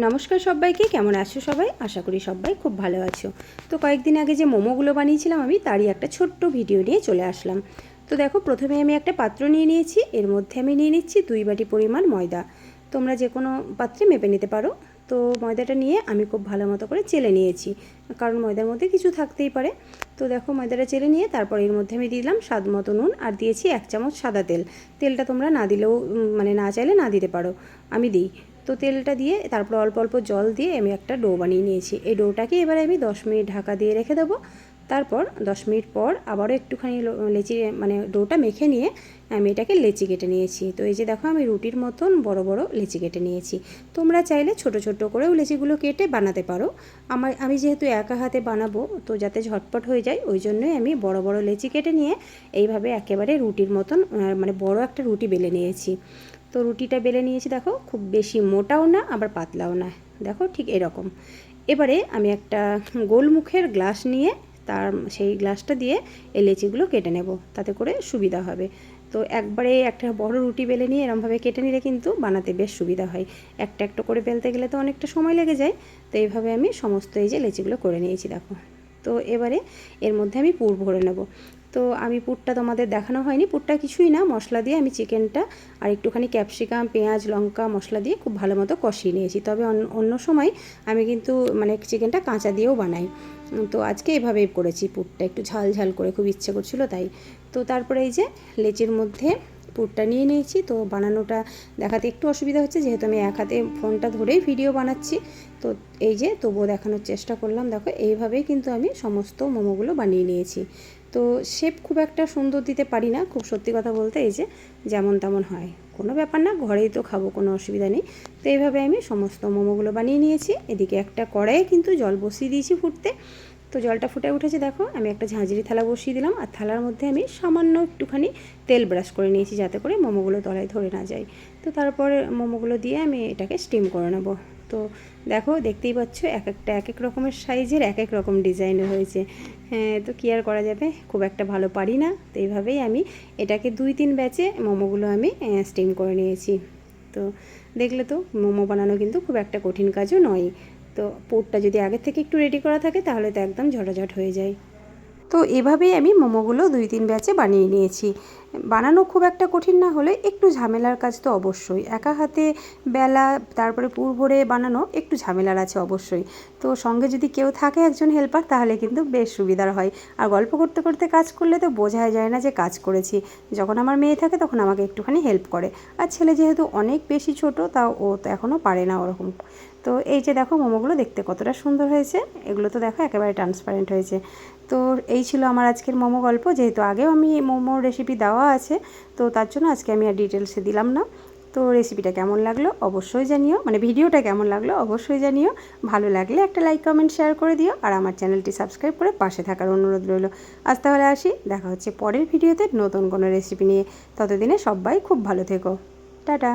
নমস্কার সবাইকে, কেমন আছো সবাই? আশা করি সবাই খুব ভালো আছো। তো কয়েকদিন আগে যে মোমোগুলো বানিয়েছিলাম আমি তারই একটা ছোট্ট ভিডিও নিয়ে চলে আসলাম। তো দেখো, প্রথমে আমি একটা পাত্র নিয়ে নিয়েছি, এর মধ্যে আমি নিয়ে নিচ্ছি 2 বাটি পরিমাণ ময়দা। তোমরা যে কোনো পাত্রে মেপে নিতে পারো। তো ময়দাটা নিয়ে আমি খুব ভালো মতো করে চেলে নিয়েছি, কারণ ময়দার মধ্যে কিছু থাকতেই পারে। তো দেখো, ময়দাটা চেলে নিয়ে তারপর এর মধ্যে আমি দিলাম স্বাদ মতো নুন আর দিয়েছি 1 চামচ সাদা তেল। তেলটা তোমরা না দিলেও মানে না চাইলে না দিতে পারো, আমি দিই। তো তেলটা দিয়ে তারপর অল্প অল্প জল দিয়ে আমি একটা ডো বানিয়ে নিয়েছি। এই ডোটাকে এবার আমি 10 মিনিট ঢাকা দিয়ে রেখে দেবো। তারপর 10 মিনিট পর আবারও একটুখানি লেচি মানে ডোটা মেখে নিয়ে আমি এটাকে লেচি কেটে নিয়েছি। তো এই যে দেখো, আমি রুটির মতন বড় বড় লেচি কেটে নিয়েছি। তোমরা চাইলে ছোট ছোট করেও লেচিগুলো কেটে বানাতে পারো। আমি যেহেতু একা হাতে বানাবো, তো যাতে ঝটপট হয়ে যায় ওই জন্যই আমি বড় বড় লেচি কেটে নিয়ে এইভাবে একেবারে রুটির মতন মানে বড় একটা রুটি বেলে নিয়েছি। তো রুটিটা বেলে নিয়েছি, দেখো খুব বেশি মোটাও না আবার পাতলাও না, দেখো ঠিক এরকম। এবারে আমি একটা গোলমুখের গ্লাস নিয়ে সেই গ্লাসটা দিয়ে এই লেচিগুলো কেটে নেব, তাতে করে সুবিধা হবে। তো একবারে একটা বড় রুটি বেলে নিয়ে এরমভাবে কেটে নিলে কিন্তু বানাতে বেশ সুবিধা হয়। একটা একটা করে বেলতে গেলে তো অনেকটা সময় লেগে যায়। তো এইভাবে আমি সমস্ত এই যে লেচিগুলো করে নিয়েছি দেখো। তো এবারে এর মধ্যে আমি পুর ভরে নেব। তো আমি পুরটা তোমাদের দেখানো হয়নি, পুরটা কিছুই না, মশলা দিয়ে আমি চিকেনটা আর একটুখানি ক্যাপসিকাম, পেঁয়াজ, লঙ্কা মশলা দিয়ে খুব ভালো মতো কষিয়ে নিয়েছি। তবে অন্য সময় আমি কিন্তু মানে চিকেনটা কাঁচা দিয়েও বানাই। তো আজকে এভাবেই করেছি, পুরটা একটু ঝাল ঝাল করে খুব ইচ্ছে করছিল তাই। তো তারপরে এই যে লেচির মধ্যে পুরটা নিয়ে নিয়েছি। তো বানানোটা দেখাতে একটু অসুবিধা হচ্ছে, যেহেতু আমি এক হাতে ফোনটা ধরেই ভিডিও বানাচ্ছি। তো এই যে তবুও দেখানোর চেষ্টা করলাম। দেখো, এইভাবেই কিন্তু আমি সমস্ত মোমোগুলো বানিয়ে নিয়েছি। তো শেপ খুব একটা সুন্দর দিতে পারি না, খুব সত্যি কথা বলতে, এই যে যেমন তেমন হয়, কোনো ব্যাপার না, ঘরেই তো খাবো, কোনো অসুবিধা নেই। তো এইভাবে আমি সমস্ত মোমোগুলো বানিয়ে নিয়েছি। এদিকে একটা কড়াইয়ে কিন্তু জল বসিয়ে দিয়েছি ফুটতে। তো জলটা ফুটে উঠেছে, দেখো আমি একটা ঝাঁঝরি থালা বসিয়ে দিলাম, আর থালার মধ্যে আমি সামান্য একটুখানি তেল ব্রাশ করে নিয়েছি, যাতে করে মোমোগুলো তলায় ধরে না যায়। তো তারপরে মোমোগুলো দিয়ে আমি এটাকে স্টিম করে নেব। তো দেখো, দেখতেই পাচ্ছ এক একটা এক এক রকমের সাইজের এক এক রকম ডিজাইনের হয়েছে। হ্যাঁ, তো কী আর করা যাবে, খুব একটা ভালো পারি না। তো এইভাবেই আমি এটাকে 2-3 ব্যাচে মোমোগুলো আমি স্টিম করে নিয়েছি। তো দেখলে তো, মোমো বানানো কিন্তু খুব একটা কঠিন কাজও নয়। তো পুরটা যদি আগে থেকে একটু রেডি করা থাকে তাহলে তো একদম ঝটাঝট হয়ে যায়। তো এভাবেই আমি মোমোগুলো 2-3 ব্যাচে বানিয়ে নিয়েছি। বানানো খুব একটা কঠিন না হলে একটু ঝামেলার কাজ তো অবশ্যই, একা হাতে বেলা তারপরে পুর ভরে বানানো একটু ঝামেলার আছে অবশ্যই। তো সঙ্গে যদি কেউ থাকে একজন হেল্পার, তাহলে কিন্তু বেশ সুবিধার হয়। আর গল্প করতে করতে কাজ করলে তো বোঝাই যায় না যে কাজ করেছি। যখন আমার মেয়ে থাকে তখন আমাকে একটুখানি হেল্প করে, আর ছেলে যেহেতু অনেক বেশি ছোট, তাও ও তো এখনও পারে না ওরকম। তো এই যে দেখো, মোমোগুলো দেখতে কতটা সুন্দর হয়েছে, এগুলো তো দেখো একেবারে ট্রান্সপারেন্ট হয়েছে। তো এই ছিল আমার আজকের মোমো গল্প। যেহেতু আগেও আমি মোমোর রেসিপি দেওয়া আছে, তো তার জন্য আজকে আমি আর ডিটেলসে দিলাম না। তো রেসিপিটা কেমন লাগলো অবশ্যই জানিও, মানে ভিডিওটা কেমন লাগলো অবশ্যই জানিও। ভালো লাগলে একটা লাইক, কমেন্ট, শেয়ার করে দিও, আর আমার চ্যানেলটি সাবস্ক্রাইব করে পাশে থাকার অনুরোধ রইল। আজ তাহলে আসি, দেখা হচ্ছে পরের ভিডিওতে নতুন কোনো রেসিপি নিয়ে। ততদিনে সবাই খুব ভালো থেকো, টাটা।